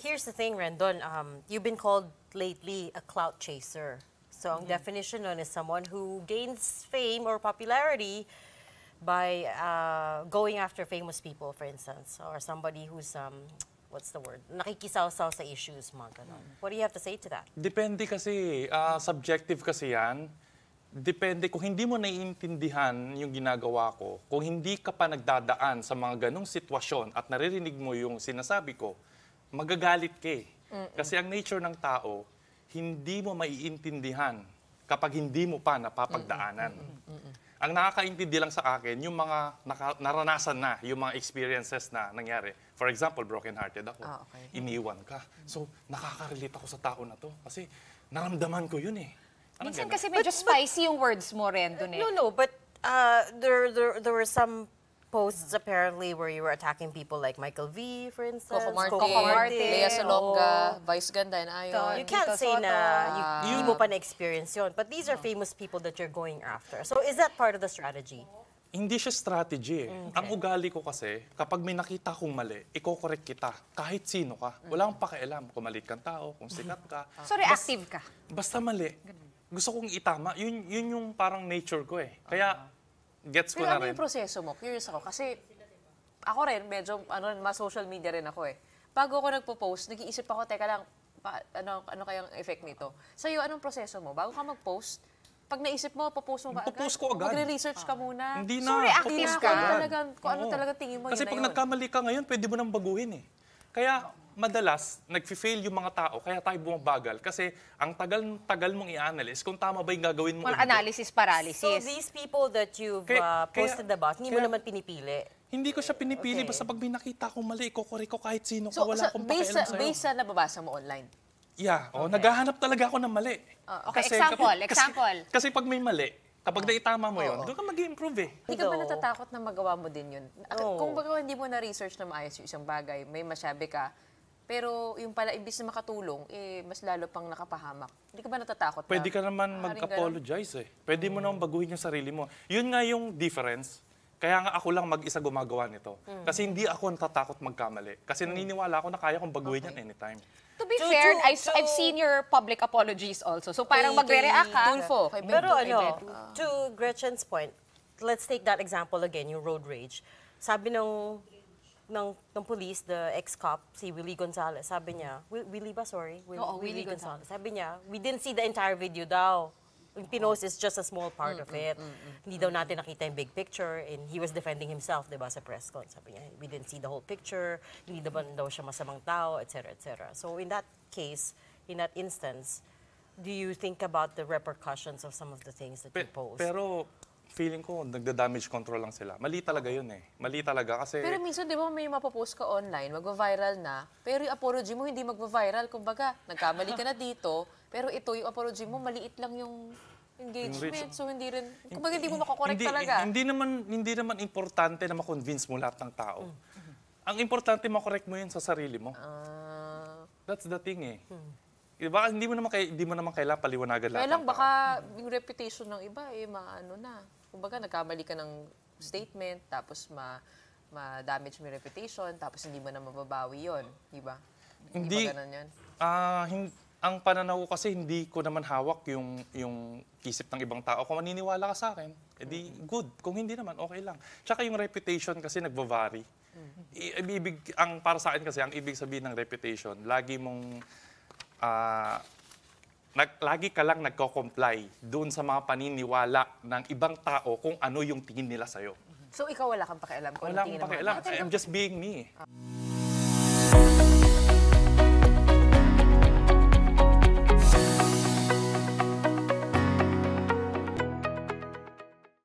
here's the thing, Rendon. You've been called lately a clout chaser. So ang definition nun is someone who gains fame or popularity by going after famous people, for instance, or somebody who's, what's the word? Nakikisaw-saw sa issues, mga ganon. What do you have to say to that? Depende kasi, subjective kasi yan. Depende kung hindi mo naiintindihan yung ginagawa ko, kung hindi ka pa nagdadaan sa mga ganong sitwasyon at naririnig mo yung sinasabi ko, magagalit ka eh. Kasi ang nature ng tao, hindi mo maiintindihan kapag hindi mo pa napapagdaanan. Ang nakakaintindi lang sa akin, yung mga naranasan na, yung mga experiences na nangyari. For example, broken-hearted ako. Iniwan ka. So, nakaka-relate ako sa tao na to. Kasi naramdaman ko yun eh. Minsan kasi medyo spicy yung words mo, Rendon eh. No, but there were some posts apparently where you were attacking people like Michael V, for instance. Coco Martin, Lea Salonga, Vice Ganda, and Ayon. You can't say na hindi mo pa na-experience yun. But these are famous people that you're going after. So is that part of the strategy? Hindi siya strategy eh. Ang ugali ko kasi, kapag may nakita kong mali, i-correct kita. Kahit sino ka. Wala akong pakialam kung malit kang tao, kung sikat ka. So reactive ka? Basta mali. Gusto kong itama. Yun yung parang nature ko eh. Kaya, gets ko na rin. Pero ano yung proseso mo? Curious ako. Kasi ako rin, medyo ma-social media rin ako eh. Bago ako nagpo-post, nag-iisip ako, teka lang, ano kayang effect nito? Sa'yo, anong proseso mo? Bago ka mag-post, pag naisip mo, popost mo ba agad? Popost ko agad. Magre-research ka muna. Hindi na. So reactive ka? Kung ano talaga tingin mo, kasi pag nagkamali ka ngayon, pwede mo nang baguhin eh. Kaya madalas, nag-fail yung mga tao, kaya tayo bumabagal. Kasi ang tagal mong i-analyze kung tama ba yung gagawin mo. Analysis paralysis. So these people that you've posted about, hindi mo naman pinipili? Hindi ko siya pinipili. Basta pag may nakita akong mali, kukorek ko kahit sino ka, wala akong pakialam sa'yo. Based sa nababasa mo online? Yeah, naghahanap talaga ako ng mali. Okay, example. Kasi pag may mali, kapag naitama mo yun, doon ka mag-i-improve eh. Hindi ka ba natatakot na magawa mo din yun? Kung baga hindi mo na-research na maayos yung isang bagay, may masabi ka, pero yung pala, imbis na makatulong, mas lalo pang nakapahamak. Hindi ka ba natatakot na? Pwede ka naman mag-apologize eh. Pwede mo naman baguhin yung sarili mo. Yun nga yung difference. Kaya nga ako lang mag-isa gumagawa nito. Kasi hindi ako natatakot magkamali. Kasi naniniwala ako na kaya kong baguhin yan anytime. To be fair, I've seen your public apologies also. So parang magre-react ka. Tulfo. Pero to Gretchen's point, let's take that example again, yung road rage. Sabi ng police, the ex-cop, si Willie Gonzalez, sabi niya, Willie ba, sorry? Willie Gonzalez. Sabi niya, we didn't see the entire video daw. Yung pinost is just a small part of it. Hindi daw natin nakita yung big picture, and he was defending himself, diba, sa press con. Sabi niya, we didn't see the whole picture, hindi daw siya masamang tao, etc., etc. So in that case, in that instance, do you think about the repercussions of some of the things that you post? Pero feeling ko, nagda-damage control lang sila. Mali talaga yun eh. Mali talaga kasi... Pero minsan, di ba, may mapopost ka online, magva-viral na, pero yung apology mo hindi magva-viral. Kumbaga, nagkamali ka na dito, pero ito, yung apology mo, maliit lang yung engagement. So, hindi rin... Kumbaga, hindi mo makakorek talaga. Hindi naman importante na ma-convince mo lahat ng tao. Ang importante, makorek mo yun sa sarili mo. That's the thing eh. Diba, hindi mo naman kailangan paliwanagan lahat. Kaya lang, baka yung reputation ng iba, maano na. Kumbaga, nagkamali ka ng statement, tapos ma-damage mo yung reputation, tapos hindi mo na mababawi yun. Diba? Hindi ba ganun yan? Ang pananaw ko kasi, hindi ko naman hawak yung isip ng ibang tao. Kung maniniwala ka sa akin, edi good. Kung hindi naman, okay lang. Tsaka yung reputation kasi nagva-vary. Para sa akin kasi, ang ibig sabihin ng reputation, lagi ka lang nagko-comply doon sa mga paniniwala ng ibang tao kung ano yung tingin nila sa'yo. So, ikaw wala kang pakialam? Wala akong pakialam. I'm just being me.